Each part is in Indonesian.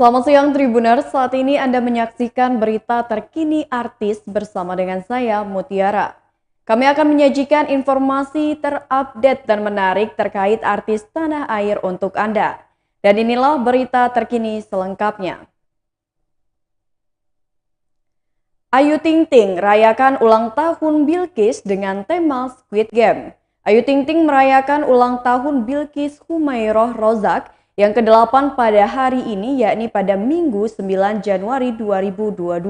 Selamat siang Tribuners, saat ini Anda menyaksikan berita terkini artis bersama dengan saya Mutiara. Kami akan menyajikan informasi terupdate dan menarik terkait artis tanah air untuk Anda. Dan inilah berita terkini selengkapnya. Ayu Ting Ting rayakan ulang tahun Bilqis dengan tema Squid Game. Ayu Ting Ting merayakan ulang tahun Bilqis Humairoh Rozak yang ke-8 pada hari ini, yakni pada Minggu 9 Januari 2022.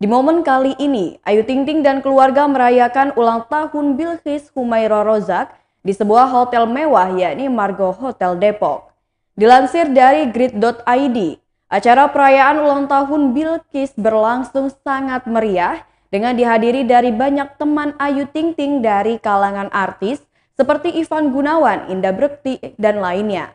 Di momen kali ini, Ayu Ting Ting dan keluarga merayakan ulang tahun Bilqis Humairoh Rozak di sebuah hotel mewah, yakni Margo Hotel Depok. Dilansir dari grid.id, acara perayaan ulang tahun Bilqis berlangsung sangat meriah dengan dihadiri dari banyak teman Ayu Ting Ting dari kalangan artis seperti Ivan Gunawan, Indah Bekti, dan lainnya.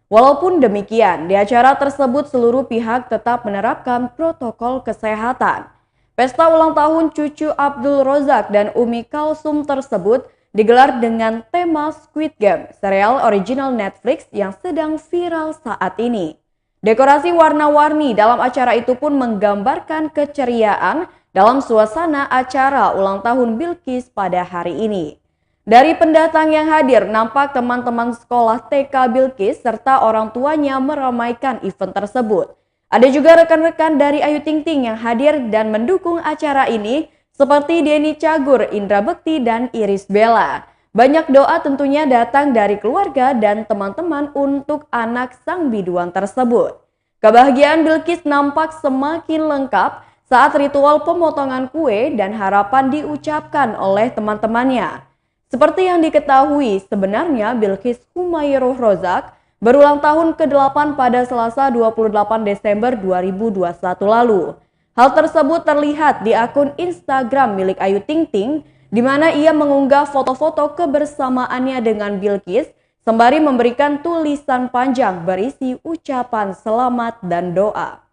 Walaupun demikian, di acara tersebut seluruh pihak tetap menerapkan protokol kesehatan. Pesta ulang tahun cucu Abdul Rozak dan Umi Kalsum tersebut digelar dengan tema Squid Game, serial original Netflix yang sedang viral saat ini. Dekorasi warna-warni dalam acara itu pun menggambarkan keceriaan dalam suasana acara ulang tahun Bilqis pada hari ini. Dari pendatang yang hadir, nampak teman-teman sekolah TK Bilqis serta orang tuanya meramaikan event tersebut. Ada juga rekan-rekan dari Ayu Ting Ting yang hadir dan mendukung acara ini seperti Denny Cagur, Indra Bekti, dan Irish Bella. Banyak doa tentunya datang dari keluarga dan teman-teman untuk anak sang biduan tersebut. Kebahagiaan Bilqis nampak semakin lengkap saat ritual pemotongan kue dan harapan diucapkan oleh teman-temannya. Seperti yang diketahui, sebenarnya Bilqis Humairoh Rozak berulang tahun ke-8 pada Selasa 28 Desember 2021 lalu. Hal tersebut terlihat di akun Instagram milik Ayu Ting Ting, di mana ia mengunggah foto-foto kebersamaannya dengan Bilqis, sembari memberikan tulisan panjang berisi ucapan selamat dan doa.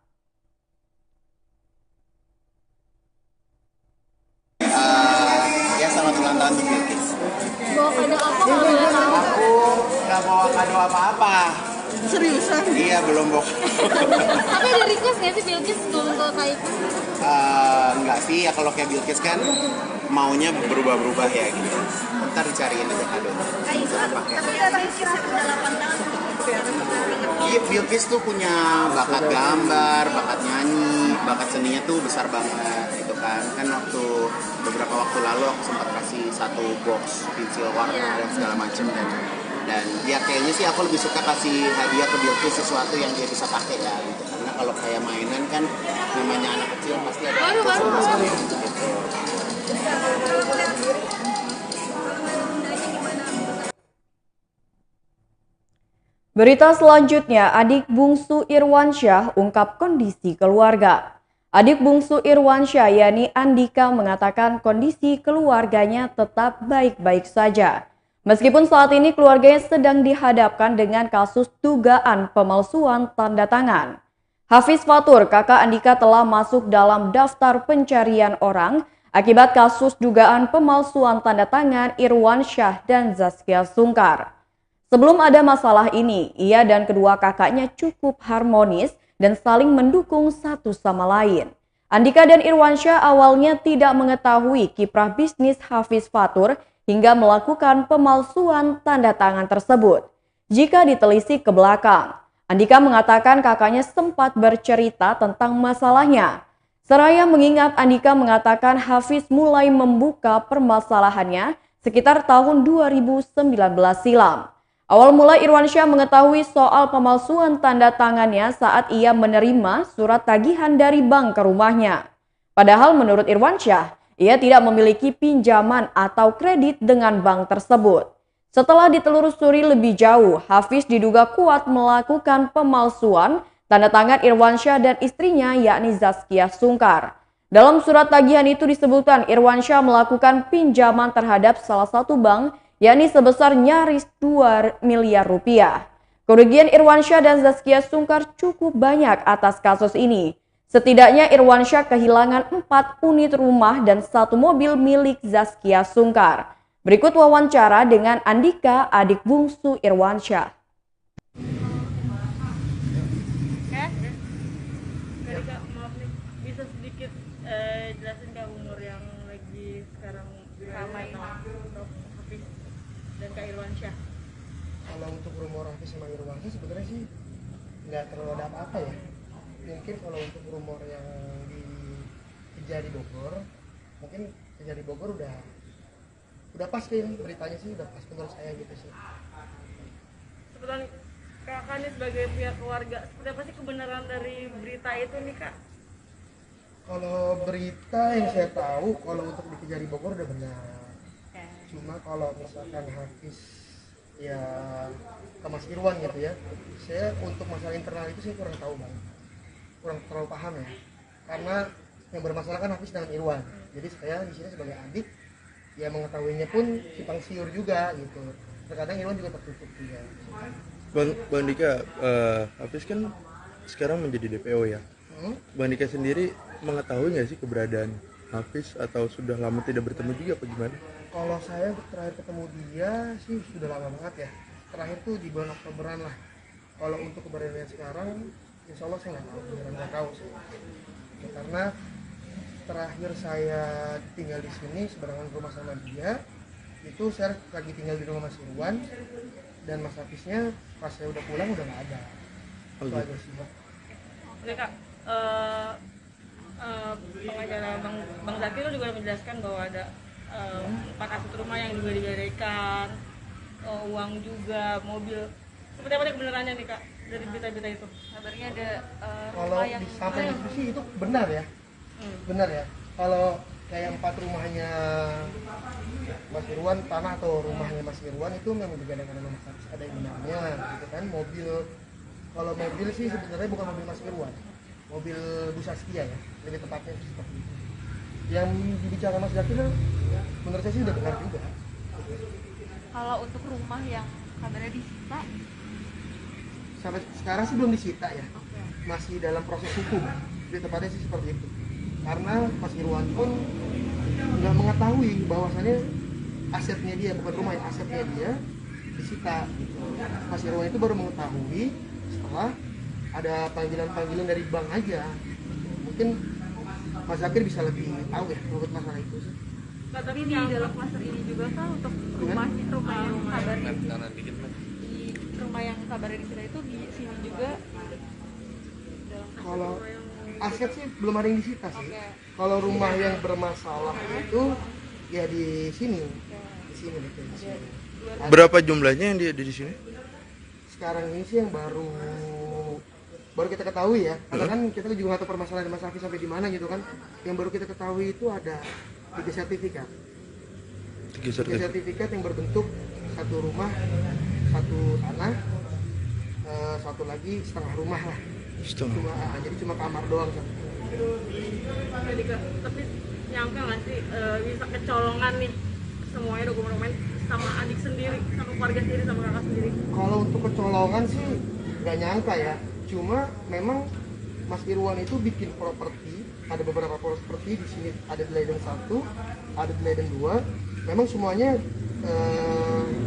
Selamat ulang tahun untuk Bilqis. Bawa kado apa kalau boleh tahu? Aku nggak bawa kado apa-apa. Seriusan? Iya, belum bawa. Tapi ada request nggak sih Bilqis belum ke Kak Ibu? Enggak sih, ya kalau kayak Bilqis kan maunya berubah-berubah ya gitu. Ntar dicariin aja kado. Tapi datang istirahat udah 8 tahun. Iya, Bilqis tuh punya bakat gambar, bakat nyanyi, bakat seninya tuh besar banget gitu kan. Kan waktu beberapa waktu lalu aku sempat kasih satu box pensil warna dan segala macem dan ya kayaknya sih aku lebih suka kasih hadiah ke Bilqis sesuatu yang dia bisa pakai ya gitu. Karena kalau kayak mainan kan namanya anak kecil pasti ada Baru. gitu. Berita selanjutnya, adik bungsu Irwansyah ungkap kondisi keluarga. Adik bungsu Irwansyah, yakni Andika, mengatakan kondisi keluarganya tetap baik-baik saja. Meskipun saat ini keluarganya sedang dihadapkan dengan kasus dugaan pemalsuan tanda tangan. Hafiz Fatur, kakak Andika, telah masuk dalam daftar pencarian orang akibat kasus dugaan pemalsuan tanda tangan Irwansyah dan Zaskia Sungkar. Sebelum ada masalah ini, ia dan kedua kakaknya cukup harmonis dan saling mendukung satu sama lain. Andika dan Irwansyah awalnya tidak mengetahui kiprah bisnis Hafiz Fatur hingga melakukan pemalsuan tanda tangan tersebut. Jika ditelisik ke belakang, Andika mengatakan kakaknya sempat bercerita tentang masalahnya. Seraya mengingat Andika mengatakan Hafiz mulai membuka permasalahannya sekitar tahun 2019 silam. Awal mula Irwansyah mengetahui soal pemalsuan tanda tangannya saat ia menerima surat tagihan dari bank ke rumahnya. Padahal menurut Irwansyah, ia tidak memiliki pinjaman atau kredit dengan bank tersebut. Setelah ditelusuri lebih jauh, Hafiz diduga kuat melakukan pemalsuan tanda tangan Irwansyah dan istrinya yakni Zaskia Sungkar. Dalam surat tagihan itu disebutkan Irwansyah melakukan pinjaman terhadap salah satu bank yakni sebesar nyaris 2 miliar rupiah. Kerugian Irwansyah dan Zaskia Sungkar cukup banyak atas kasus ini. Setidaknya Irwansyah kehilangan 4 unit rumah dan 1 mobil milik Zaskia Sungkar. Berikut wawancara dengan Andika, adik bungsu Irwansyah. Prof. Hafiz dan Kak Irwansyah? Kalau untuk rumor Hafiz sama Irwansyah sebenarnya sih nggak terlalu ada apa-apa ya. Mungkin kalau untuk rumor yang di Bogor, mungkin Kejari Bogor udah pas kayaknya beritanya sih, udah pas menurut saya gitu sih. Sebetulnya kakak nih sebagai pihak keluarga, seperti apa sih kebenaran dari berita itu nih Kak? Kalau berita yang saya tahu, kalau untuk di Kejari Bogor udah benar. Cuma kalau misalkan Hafiz ya ke Mas Irwan gitu ya, saya untuk masalah internal itu saya kurang tahu banget, kurang terlalu paham ya, karena yang bermasalah kan Hafiz dengan Irwan. Jadi saya di sini sebagai adik ya mengetahuinya pun simpang siur juga gitu. Terkadang Irwan juga tertutup juga. Bang Dika, Hafiz kan sekarang menjadi DPO ya. Bang Dika sendiri mengetahui nggak sih keberadaan Hafiz atau sudah lama tidak bertemu juga apa gimana? Kalau saya terakhir ketemu dia sih sudah lama banget ya. Terakhir tuh di bulan Oktoberan lah. Kalau untuk keberadaannya sekarang, insya Allah saya nggak tahu, beneran nggak tahu sih. Ya, karena terakhir saya tinggal di sini sebarengan rumah sama dia, itu saya lagi tinggal di rumah Mas Irwan dan Mas Hafiznya pas saya udah pulang udah nggak ada. Itu aja sih. Oke Kak, pengacara Bang Zakir juga menjelaskan bahwa ada 4 aset rumah yang juga digadaikan, uang juga, mobil. Seperti apa nih kebenarannya nih Kak dari berita-berita itu? Kabarnya ada Kalau sampai di situ sih itu benar ya. Benar ya. Kalau kayak 4 rumahnya Mas Irwan, tanah atau rumahnya Mas Irwan itu memang digadaikan sama Mas Hafiz, ada yang benarnya gitu kan. Mobil, kalau mobil sih sebenarnya bukan mobil Mas Irwan, mobil Bu Saskia ya, lebih tepatnya seperti itu. Yang dibicara Mas Zakir menurut saya sih udah benar juga. kalau untuk rumah yang kabarnya disita, Sampai sekarang sih belum disita ya, masih dalam proses hukum, lebih tepatnya sih seperti itu. Karena Mas Irwan pun nggak mengetahui bahwasannya asetnya dia, bukan rumah ya, asetnya dia disita gitu. Mas Irwan itu baru mengetahui setelah ada panggilan-panggilan dari bank aja. Mungkin Mas Zakir bisa lebih tahu ya menurut masalah itu sih. tapi di dalam klaster ini juga kan untuk rumah yang kabarnya rumah yang kabarnya disita itu di sini juga dalam Kalau aset sih belum ada yang disita sih. Kalau rumah yang bermasalah itu ya di sini betul, di sini. Berapa jumlahnya yang di sini? Sekarang ini sih yang baru kita ketahui ya, karena kan kita juga nggak tahu permasalahan Mas Hafiz sampai di mana gitu kan. Yang baru kita ketahui itu ada 3 sertifikat. 3 sertifikat yang berbentuk 1 rumah, 1 tanah, 1 lagi setengah rumah lah. Jadi cuma kamar doang. Jadi Kak, tapi nyangka nggak sih bisa kecolongan nih semuanya dokumen sama adik sendiri, sama keluarga sendiri, sama kakak sendiri? Kalau untuk kecolongan sih nggak nyangka ya. Cuma memang Mas Irwan itu bikin properti, ada beberapa properti di sini, ada di ladang 1, ada di ladang 2. Memang semuanya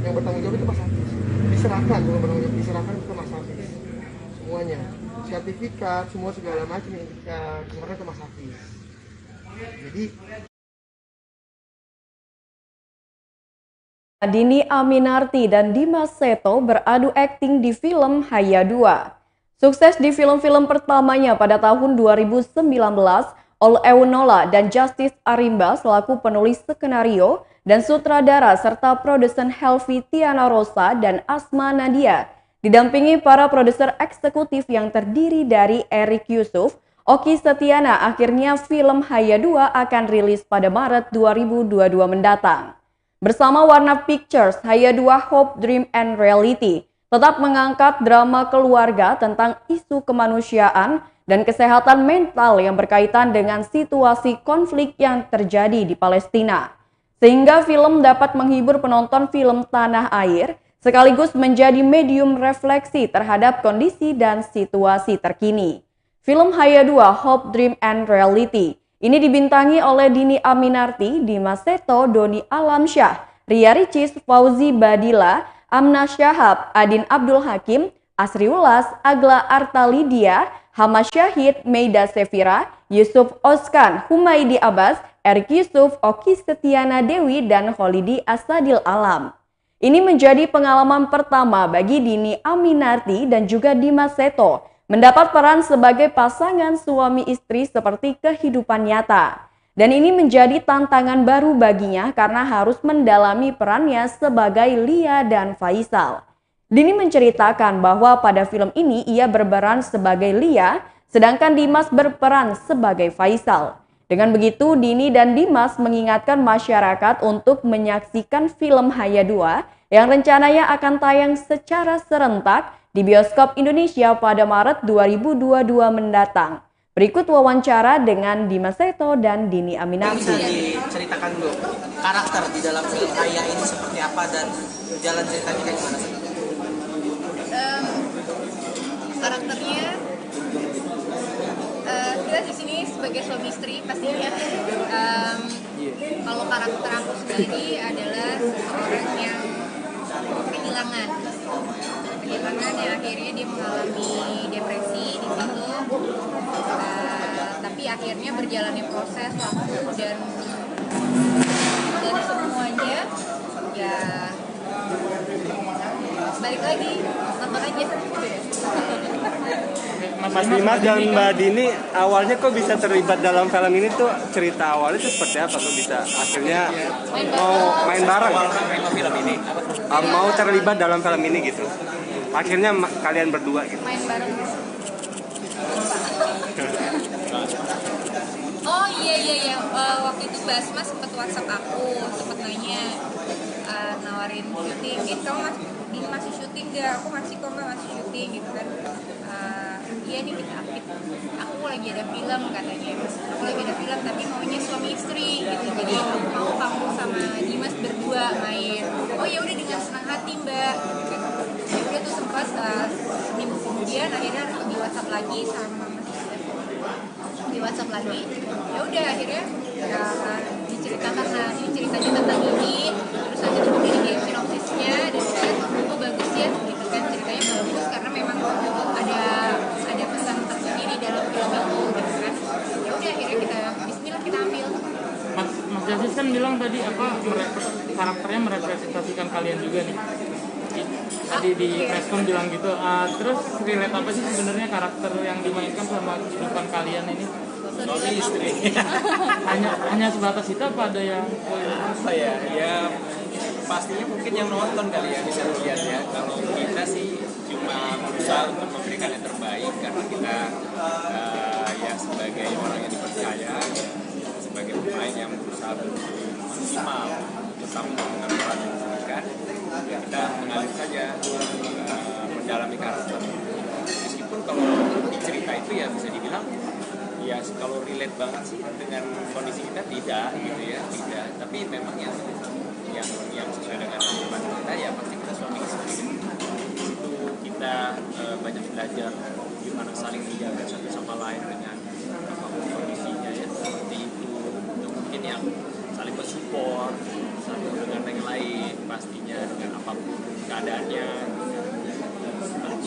yang bertanggung jawab itu Mas Hafiz. Diserahkan ke Mas Hafiz. Semuanya, sertifikat, semua segala macam yang diserahkan ke Mas Hafiz. Jadi Dini Aminarti dan Dimas Seto beradu akting di film Haya 2. Sukses di film-film pertamanya pada tahun 2019, Ol Eunola dan Justice Arimba selaku penulis skenario dan sutradara serta produsen Helvi Tiana Rosa dan Asma Nadia. Didampingi para produser eksekutif yang terdiri dari Erik Yusuf, Oki Setiana, akhirnya film Haya 2 akan rilis pada Maret 2022 mendatang. Bersama Warna Pictures, Haya 2 Hope, Dream, and Reality tetap mengangkat drama keluarga tentang isu kemanusiaan dan kesehatan mental yang berkaitan dengan situasi konflik yang terjadi di Palestina. Sehingga film dapat menghibur penonton film tanah air, sekaligus menjadi medium refleksi terhadap kondisi dan situasi terkini. Film Haya 2 Hope, Dream, and Reality ini dibintangi oleh Dini Aminarti, Dimas Seto, Doni Alamsyah, Ria Ricis, Fauzi Badila, Amna Syahab, Adin Abdul Hakim, Asri Ulas, Agla Artalidia, Hama Syahid, Meida Sefira, Yusuf Oskan, Humaydi Abbas, Erik Yusuf, Oki Setiana Dewi, dan Kholidi Asadil Alam. Ini menjadi pengalaman pertama bagi Dini Aminarti dan juga Dimas Seto mendapat peran sebagai pasangan suami istri seperti kehidupan nyata. Dan ini menjadi tantangan baru baginya karena harus mendalami perannya sebagai Lia dan Faisal. Dini menceritakan bahwa pada film ini ia berperan sebagai Lia, sedangkan Dimas berperan sebagai Faisal. Dengan begitu, Dini dan Dimas mengingatkan masyarakat untuk menyaksikan film Haya 2 yang rencananya akan tayang secara serentak di bioskop Indonesia pada Maret 2022 mendatang. Berikut wawancara dengan Dimas Seto dan Dini Aminarti. Bisa diceritakan dulu karakter di dalam film Haya ini seperti apa dan jalan ceritanya kayak gimana sih? Karakternya kita di sini sebagai suami istri pastinya. Kalau karakter aku sendiri adalah seseorang yang kehilangan yang akhirnya dia mengalami depresi di situ. Tapi akhirnya berjalannya proses waktu dan semuanya ya balik lagi nonton aja gitu ya. Mas Dimas dan Mbak Dini awalnya kok bisa terlibat dalam film ini tuh, cerita awalnya tuh seperti apa kok bisa akhirnya mau main bareng film ini, mau terlibat dalam film ini gitu, akhirnya kalian berdua gitu main bareng. Oh iya waktu itu Basma sempat WhatsApp aku, sempat nanya nawarin syuting gitu, ini masih syuting gak? Aku masih kok masih syuting gitu kan. Iya nih aku lagi ada film katanya, aku lagi ada film tapi maunya suami istri gitu, jadi mau kamu sama Dimas berdua main. Oh ya udah dengan senang hati mbak gitu kan. Ya udah tuh sempat seminggu kemudian akhirnya di WhatsApp lagi sama di WhatsApp lagi. Ya udah akhirnya ya, diceritakan ini ceritanya tentang ini, terus aja kemudian di sinopsisnya dan kan oh bagus ya gitu kan, ceritanya bagus karena memang ada pesan tersendiri dalam film itu gitu kan. Ya udah akhirnya kita bismillah kita ambil. Mas Jasis kan bilang tadi karakternya merepresentasikan kalian juga nih. Tadi di preskon bilang gitu. Terus relate apa sih sebenarnya karakter yang dimainkan sama kehidupan kalian ini? Suami istri. hanya sebatas itu apa ada yang Apa ya pastinya mungkin yang nonton kali ya bisa melihat ya. Kalau kita sih cuma berusaha untuk memberikan yang terbaik karena kita ya sebagai orang yang dipercaya, sebagai pemain yang berusaha maksimal bersama dengan peran yang diberikan, ya kita mengalir saja mendalami karakter. Meskipun kalau di cerita itu ya bisa dibilang ya kalau relate banget sih dengan kondisi kita tidak gitu ya, tidak. Tapi memang yang sesuai dengan kehidupan kita ya pasti kita suami istri. Di situ kita banyak belajar gimana saling menjaga satu sama lain dengan apapun kondisinya ya, seperti itu. Mungkin yang saling bersupport satu dengan yang lain pastinya dengan apapun keadaannya.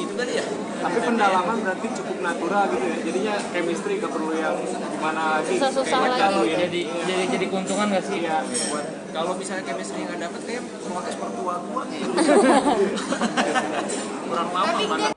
Itu tadi ya. tapi pendalaman berarti cukup natural gitu ya, jadinya chemistry gak perlu yang gimana sih Susah-susah lagi. jadi keuntungan nggak sih? ya Kalau misalnya chemistry nggak dapet kayak proses pertua-tua gitu. Kurang lama mana.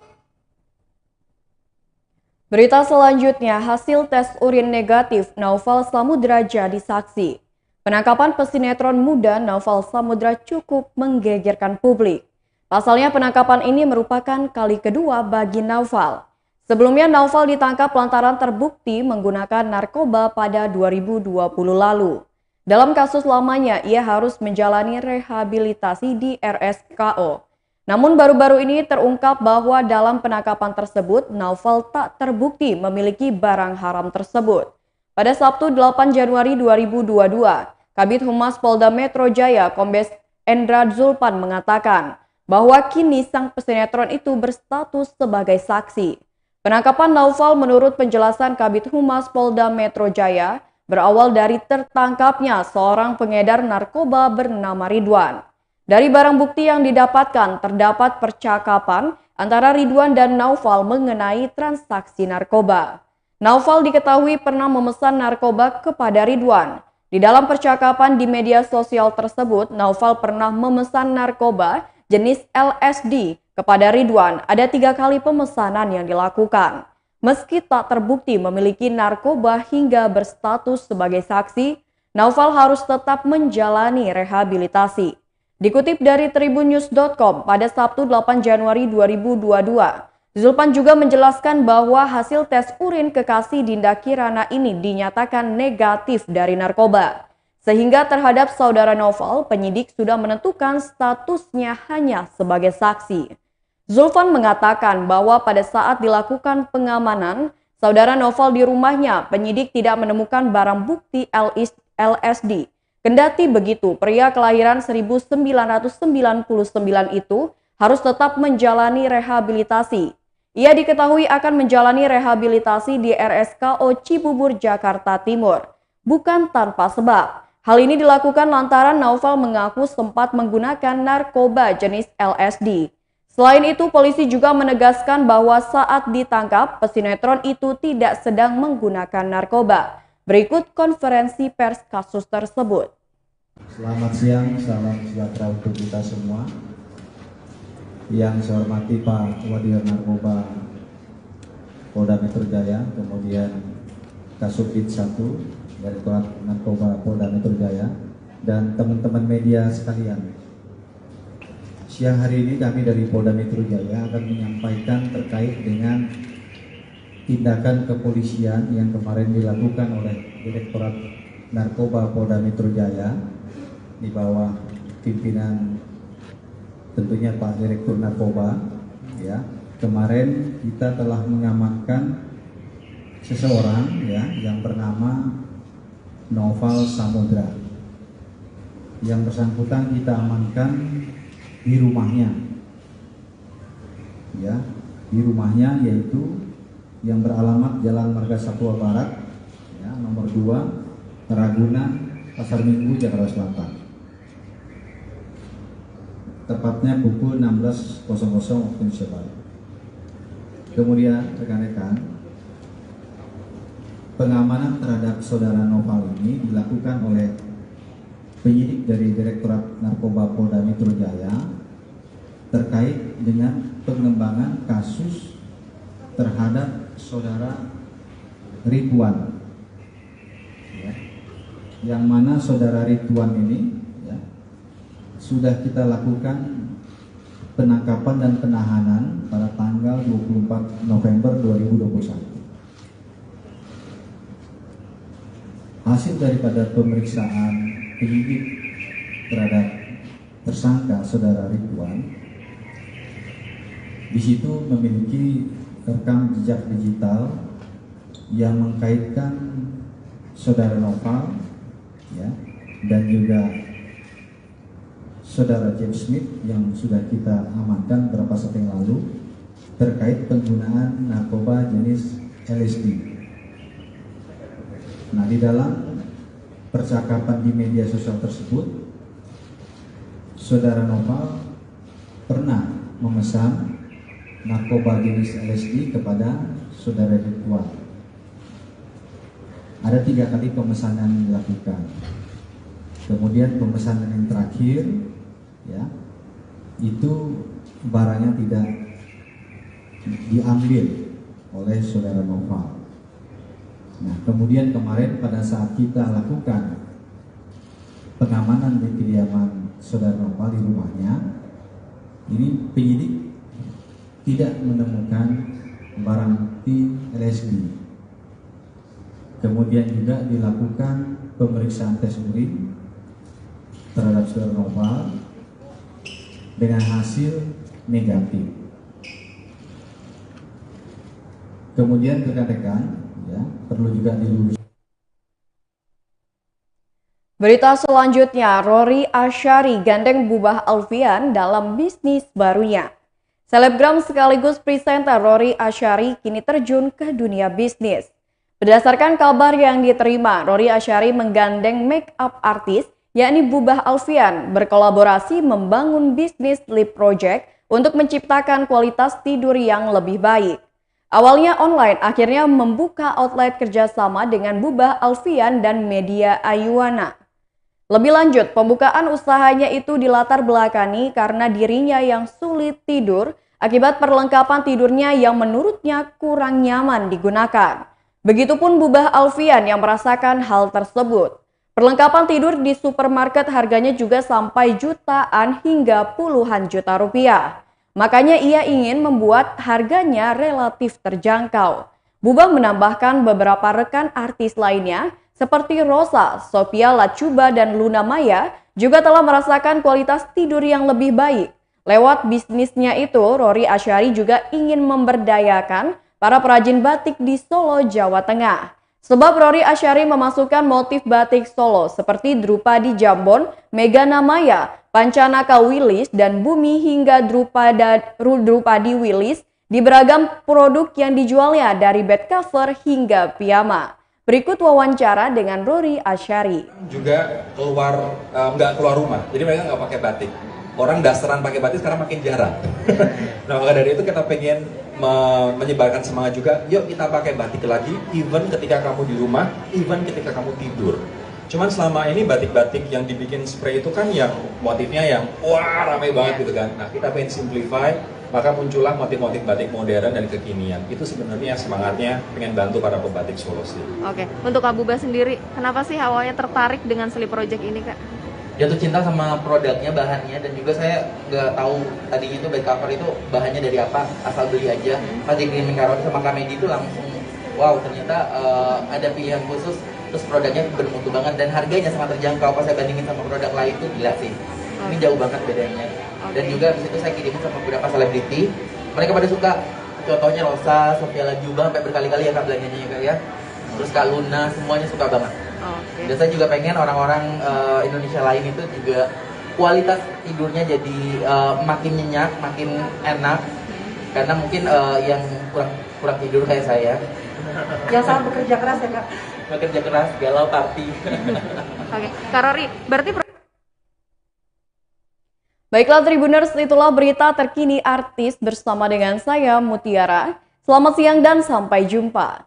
Berita selanjutnya, hasil tes urin negatif Naufal Samudra jadi saksi. Penangkapan pesinetron muda Naufal Samudra cukup menggegerkan publik. Pasalnya penangkapan ini merupakan kali kedua bagi Naufal. Sebelumnya Naufal ditangkap lantaran terbukti menggunakan narkoba pada 2020 lalu. Dalam kasus lamanya, ia harus menjalani rehabilitasi di RSKO. Namun baru-baru ini terungkap bahwa dalam penangkapan tersebut, Naufal tak terbukti memiliki barang haram tersebut. Pada Sabtu 8 Januari 2022, Kabid Humas Polda Metro Jaya Kombes Endra Zulpan mengatakan bahwa kini sang pesinetron itu berstatus sebagai saksi. Penangkapan Naufal menurut penjelasan Kabid Humas Polda Metro Jaya berawal dari tertangkapnya seorang pengedar narkoba bernama Ridwan. Dari barang bukti yang didapatkan terdapat percakapan antara Ridwan dan Naufal mengenai transaksi narkoba. Naufal diketahui pernah memesan narkoba kepada Ridwan. Di dalam percakapan di media sosial tersebut, Naufal pernah memesan narkoba jenis LSD kepada Ridwan. Ada 3 kali pemesanan yang dilakukan. Meski tak terbukti memiliki narkoba hingga berstatus sebagai saksi, Naufal harus tetap menjalani rehabilitasi. Dikutip dari tribunnews.com pada Sabtu 8 Januari 2022, Zulpan juga menjelaskan bahwa hasil tes urin kekasih Dinda Kirana ini dinyatakan negatif dari narkoba. Sehingga terhadap saudara Naufal, penyidik sudah menentukan statusnya hanya sebagai saksi. Zulfan mengatakan bahwa pada saat dilakukan pengamanan, saudara Naufal di rumahnya, penyidik tidak menemukan barang bukti LSD. Kendati begitu, pria kelahiran 1999 itu harus tetap menjalani rehabilitasi. Ia diketahui akan menjalani rehabilitasi di RSKO Cibubur, Jakarta Timur. Bukan tanpa sebab. Hal ini dilakukan lantaran Naufal mengaku sempat menggunakan narkoba jenis LSD. Selain itu, polisi juga menegaskan bahwa saat ditangkap, pesinetron itu tidak sedang menggunakan narkoba. Berikut konferensi pers kasus tersebut. Selamat siang, salam sejahtera untuk kita semua. Yang saya hormati Pak Wadir Narkoba Polda Metro Jaya, kemudian Kasubdit 1 Direktorat Narkoba Polda Metro Jaya, dan teman-teman media sekalian. Siang hari ini kami dari Polda Metro Jaya akan menyampaikan terkait dengan tindakan kepolisian yang kemarin dilakukan oleh Direktorat Narkoba Polda Metro Jaya di bawah pimpinan tentunya Pak Direktur Narkoba. Ya, kemarin kita telah mengamankan seseorang ya yang bernama Naufal Samudra. Yang bersangkutan kita amankan di rumahnya. Ya, di rumahnya yaitu yang beralamat Jalan Marga Satwa Barat, ya, nomor 2, Ragunan, Pasar Minggu, Jakarta Selatan. Tepatnya pukul 16.00 waktu Indonesia Barat. Kemudian rekan-rekan, pengamanan terhadap saudara Naufal ini dilakukan oleh penyidik dari Direktorat Narkoba Polda Metro Jaya terkait dengan pengembangan kasus terhadap saudara Ridwan, ya, yang mana saudara Ridwan ini ya, sudah kita lakukan penangkapan dan penahanan pada tanggal 24 November 2021. Hasil daripada pemeriksaan penyidik terhadap tersangka saudara Ridwan, di situ memiliki rekam jejak digital yang mengkaitkan saudara Naufal, ya, dan juga saudara James Smith yang sudah kita amankan beberapa saat yang lalu terkait penggunaan narkoba jenis LSD. Nah, di dalam percakapan di media sosial tersebut, saudara Naufal pernah memesan narkoba jenis LSD kepada saudara Ridwan. Ada 3 kali pemesanan yang dilakukan. Kemudian pemesanan yang terakhir, ya, itu barangnya tidak diambil oleh saudara Naufal. Nah, kemudian kemarin pada saat kita lakukan pengamanan di kediaman saudara Naufal di rumahnya, ini penyidik tidak menemukan barang bukti LSD. Kemudian juga dilakukan pemeriksaan tes urin terhadap saudara Naufal dengan hasil negatif. Kemudian rekan-rekan, ya, perlu juga diluruskan. Berita selanjutnya, Rory Asyari gandeng Bubah Alfian dalam bisnis barunya. Selebgram sekaligus presenter Rory Asyari kini terjun ke dunia bisnis. Berdasarkan kabar yang diterima, Rory Asyari menggandeng make up artis yakni Bubah Alfian berkolaborasi membangun bisnis lip project untuk menciptakan kualitas tidur yang lebih baik. Awalnya online, akhirnya membuka outlet kerjasama dengan Bubah Alfian dan Media Ayuwana. Lebih lanjut, pembukaan usahanya itu dilatar belakangi karena dirinya yang sulit tidur akibat perlengkapan tidurnya yang menurutnya kurang nyaman digunakan. Begitupun Bubah Alfian yang merasakan hal tersebut. Perlengkapan tidur di supermarket harganya juga sampai jutaan hingga puluhan juta rupiah. Makanya ia ingin membuat harganya relatif terjangkau. Bubah menambahkan beberapa rekan artis lainnya seperti Rosa, Sophia Latjuba, dan Luna Maya juga telah merasakan kualitas tidur yang lebih baik. Lewat bisnisnya itu, Rory Asyari juga ingin memberdayakan para perajin batik di Solo, Jawa Tengah. Sebab Rory Asyari memasukkan motif batik Solo seperti Drupadi Jambon, Megana Maya, Pancanaka Wilis, dan Bumi hingga Drupadi Wilis di beragam produk yang dijualnya dari bed cover hingga piyama. Berikut wawancara dengan Rory Asyari. Juga nggak keluar rumah, jadi mereka nggak pakai batik. Orang dasaran pakai batik sekarang makin jarang. Nah maka dari itu kita pengen menyebarkan semangat juga, yuk kita pakai batik lagi, even ketika kamu di rumah, even ketika kamu tidur. Cuman selama ini batik-batik yang dibikin spray itu kan yang motifnya yang wah ramai banget gitu kan. Nah kita pengen simplify, maka muncullah motif-motif batik modern dan kekinian. Itu sebenarnya semangatnya pengen bantu para pembatik Solo sih. Oke, untuk Kak Bubah sendiri, kenapa sih awalnya tertarik dengan Sleep Project ini Kak? Jatuh cinta sama produknya, bahannya, dan juga saya nggak tahu tadinya itu bed cover itu bahannya dari apa, asal beli aja. Pas dikirimin sama Kak Medi itu langsung wow, ternyata ada pilihan khusus, terus produknya bermutu banget dan harganya sangat terjangkau. Pas saya bandingin sama produk lain itu gila sih, ini jauh banget bedanya. Dan juga habis itu saya kirimin sama beberapa selebriti, mereka pada suka. Contohnya Rosa, Sophia Latjuba sampai berkali-kali ya Kak belanjanya ya Kak ya. Terus Kak Luna, semuanya suka banget. Dan saya juga pengen orang-orang Indonesia lain itu juga kualitas tidurnya jadi makin nyenyak, makin enak. Karena mungkin yang kurang tidur kayak saya. Yang sangat bekerja keras ya Kak. Bekerja keras, galau, party. Oke, Kak Rory, berarti Baiklah Tribuners, itulah berita terkini artis bersama dengan saya Mutiara. Selamat siang dan sampai jumpa.